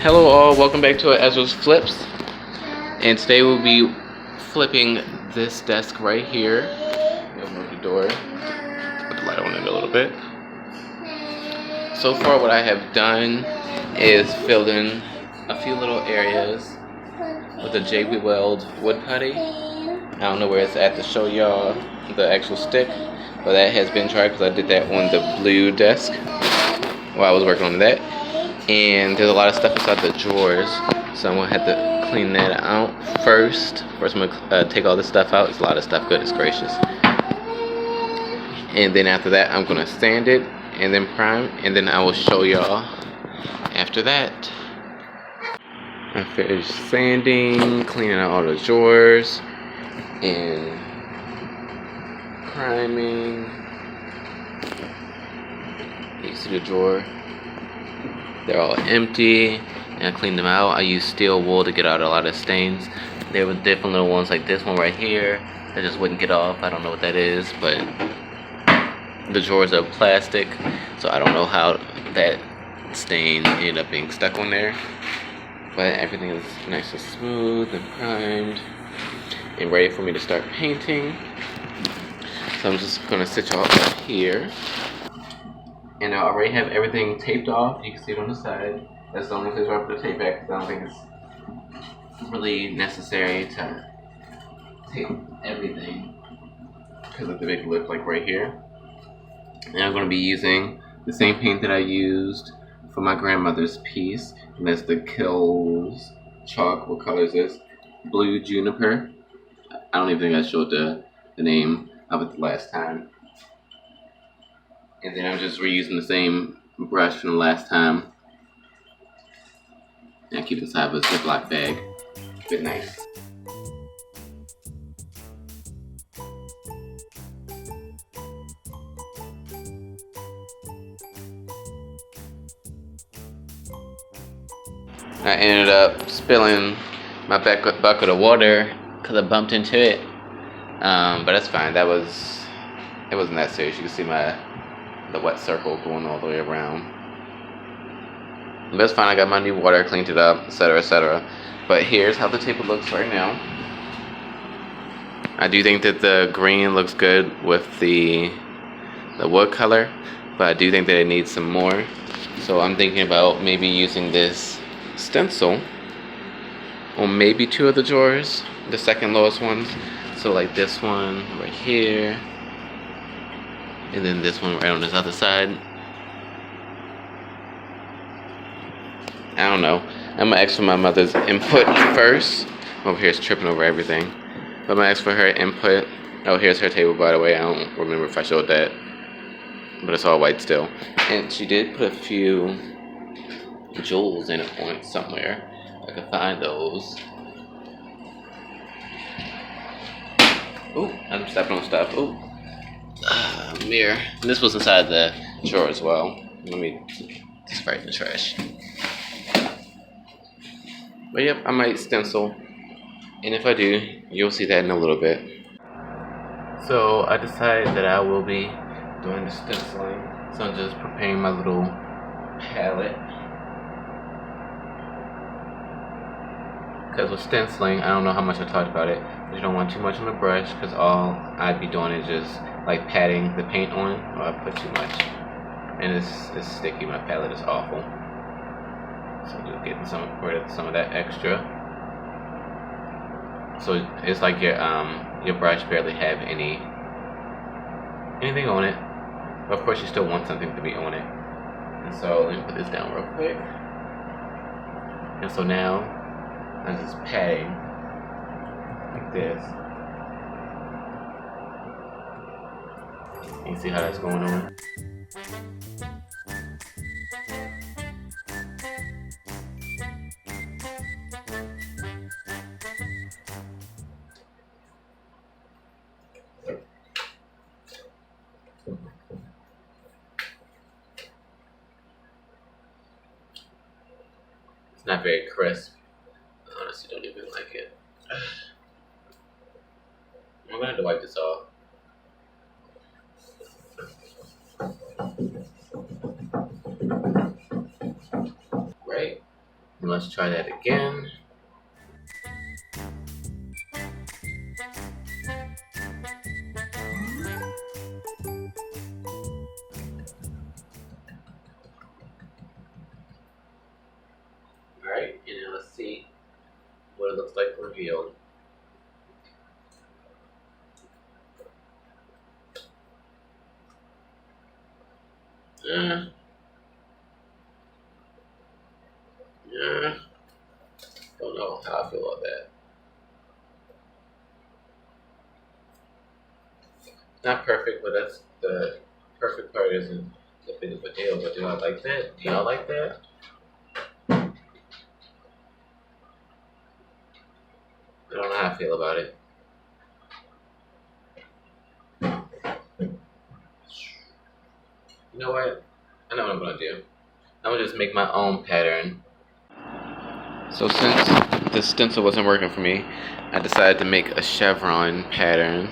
Hello all, welcome back to Ezra's Flips, and today we'll be flipping this desk right here. Open up the door, put the light on it a little bit. So far what I have done is filled in a few little areas with a JB Weld wood putty. I don't know where it's at to show y'all the actual stick, but that has been tried because I did that on the blue desk while I was working on that. And there's a lot of stuff inside the drawers, so I'm gonna have to clean that out first. First, I'm gonna take all this stuff out. It's a lot of stuff, goodness gracious. And then after that, I'm gonna sand it and then prime, and then I will show y'all after that. I finished sanding, cleaning out all the drawers, and priming. You see the drawer? They're all empty, and I cleaned them out. I used steel wool to get out a lot of stains. There were different little ones like this one right here that just wouldn't get off. I don't know what that is, but the drawers are plastic, so I don't know how that stain ended up being stuck on there. But everything is nice and smooth and primed and ready for me to start painting. So I'm just gonna sit y'all up here. And I already have everything taped off. You can see it on the side. That's the only place where I put the tape back, because I don't think it's really necessary to tape everything because of the big lip like right here. And I'm going to be using the same paint that I used for my grandmother's piece, and that's the Kills chalk. What color is this? Blue Juniper. I don't even think I showed the name of it the last time. And then I'm just reusing the same brush from the last time. And I keep it inside of a Ziploc bag. Keep it nice. I ended up spilling my bucket of water because I bumped into it. But that's fine. It wasn't that serious. You can see the wet circle going all the way around. But that's fine. I got my new water, cleaned it up, etc., etc. But here's how the table looks right now. I do think that the green looks good with the wood color, but I do think that it needs some more. So I'm thinking about maybe using this stencil on maybe two of the drawers, the second lowest ones. So like this one right here, and then this one right on this other side. I don't know. I'm gonna ask for my mother's input first. Over here is tripping over everything. But I'm gonna ask for her input. Oh, here's her table, by the way. I don't remember if I showed that, but it's all white still. And she did put a few jewels in it on somewhere. I can find those. Oh, I'm stepping on stuff. Oh. Mirror. And this was inside the drawer as well. Let me just right in the trash. But yep, I might stencil, and if I do, you'll see that in a little bit. So I decided that I will be doing the stenciling. So I'm just preparing my little palette. Because with stenciling, I don't know how much I talked about it, but you don't want too much on the brush, because all I'd be doing is just like patting the paint on, or I put too much. And it's sticky. My palette is awful. So just getting rid of some of that extra. So it's like your brush barely have anything on it. But of course you still want something to be on it. And so let me put this down real quick. And so now I'm just patting like this. You see how that's going on? It's not very crisp. I honestly don't even like it. I'm gonna have to wipe this off. Right? And let's try that again. Alright, and now let's see what it looks like revealed. Yeah, don't know how I feel about that. Not perfect, but that's the perfect part isn't the big of a deal. But do I like that? Do y'all like that? I don't know how I feel about it. You know what? I know what I'm gonna do. I'm gonna just make my own pattern. So since the stencil wasn't working for me, I decided to make a chevron pattern.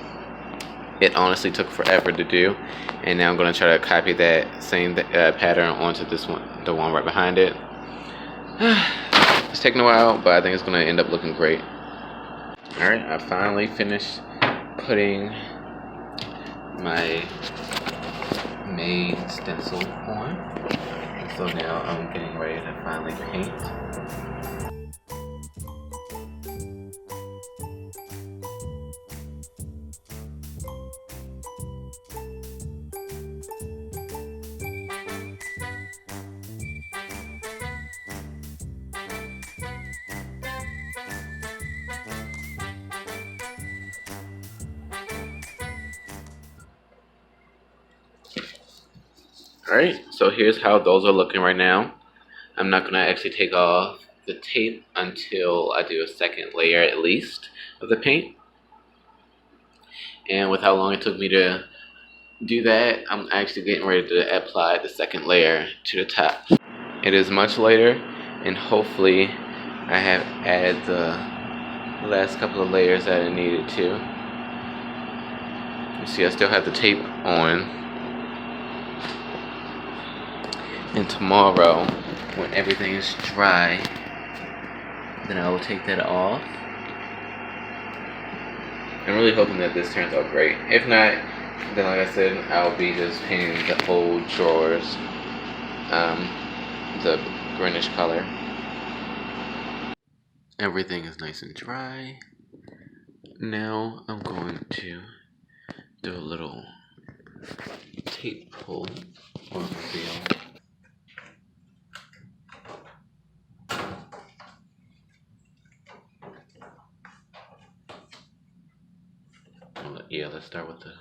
It honestly took forever to do, and now I'm gonna try to copy that same pattern onto this one, the one right behind it. It's taking a while, but I think it's gonna end up looking great. Alright, I finally finished putting my main stencil on. So now I'm getting ready to finally paint. Alright, so here's how those are looking right now. I'm not going to actually take off the tape until I do a second layer at least of the paint. And with how long it took me to do that, I'm actually getting ready to apply the second layer to the top. It is much later, and hopefully I have added the last couple of layers that I needed to. You see I still have the tape on. And tomorrow, when everything is dry, then I will take that off. I'm really hoping that this turns out great. If not, then like I said, I'll be just painting the whole drawers the greenish color. Everything is nice and dry. Now I'm going to do a little tape pull or reveal. Yeah, let's start with the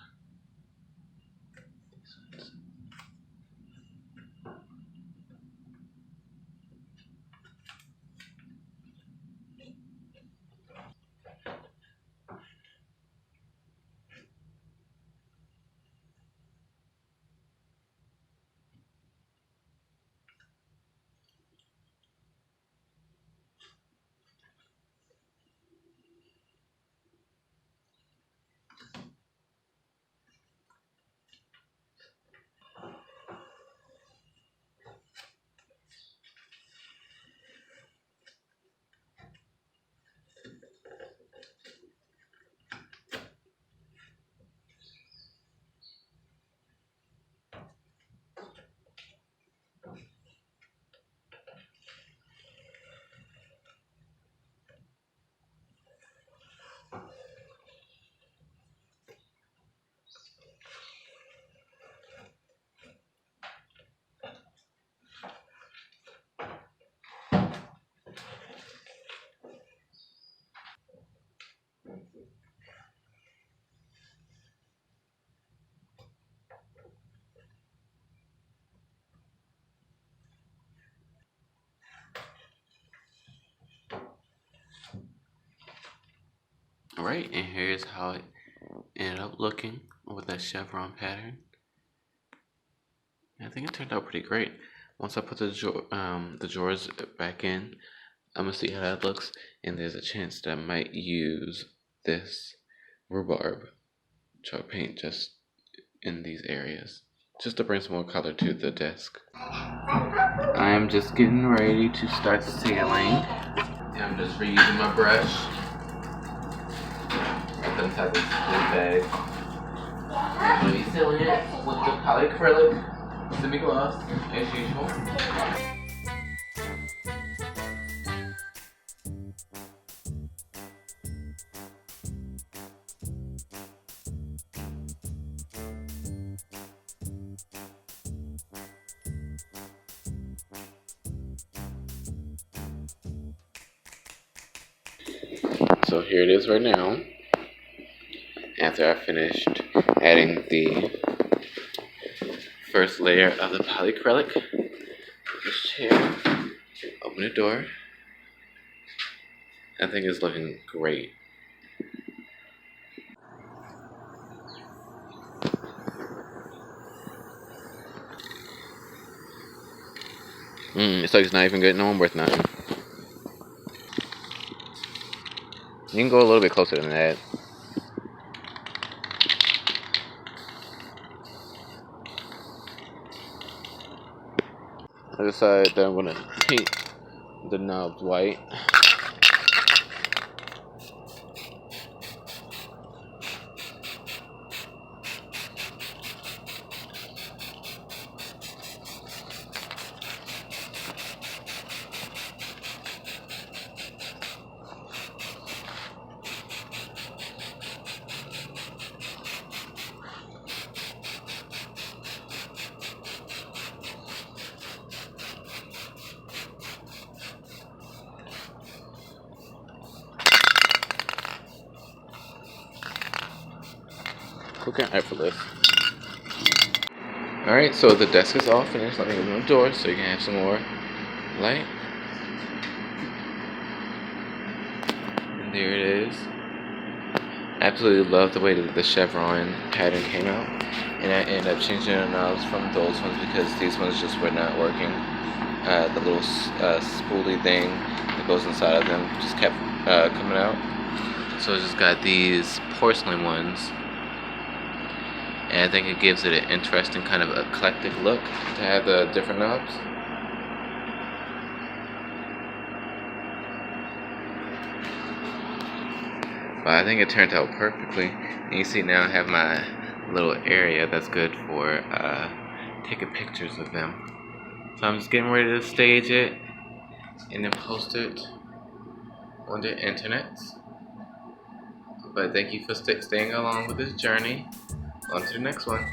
Alright, and here's how it ended up looking with that chevron pattern. I think it turned out pretty great. Once I put the drawers back in, I'm gonna see how that looks, and there's a chance that I might use this rhubarb chalk paint just in these areas. just to bring some more color to the desk. I am just getting ready to start sealing. I'm just reusing my brush. Got them inside this blue bag. I'm going to be sealing it with the polyacrylic semi-gloss as usual. So here it is right now. After I finished adding the first layer of the polyacrylic, this chair, open the door. I think it's looking great. It's like it's not even getting on worth nothing. You can go a little bit closer than that. I decided that I'm gonna paint the knobs white. Quick and effortless. Alright, so the desk is all finished. Let me open the door so you can have some more light. And there it is. Absolutely love the way that the chevron pattern came out. And I ended up changing the knobs from those ones because these ones just were not working. The little spoolie thing that goes inside of them just kept coming out. So I just got these porcelain ones. And I think it gives it an interesting kind of eclectic look to have the different knobs. But I think it turned out perfectly. And you see now I have my little area that's good for taking pictures of them. So I'm just getting ready to stage it and then post it on the internet. But thank you for staying along with this journey. On to the next one.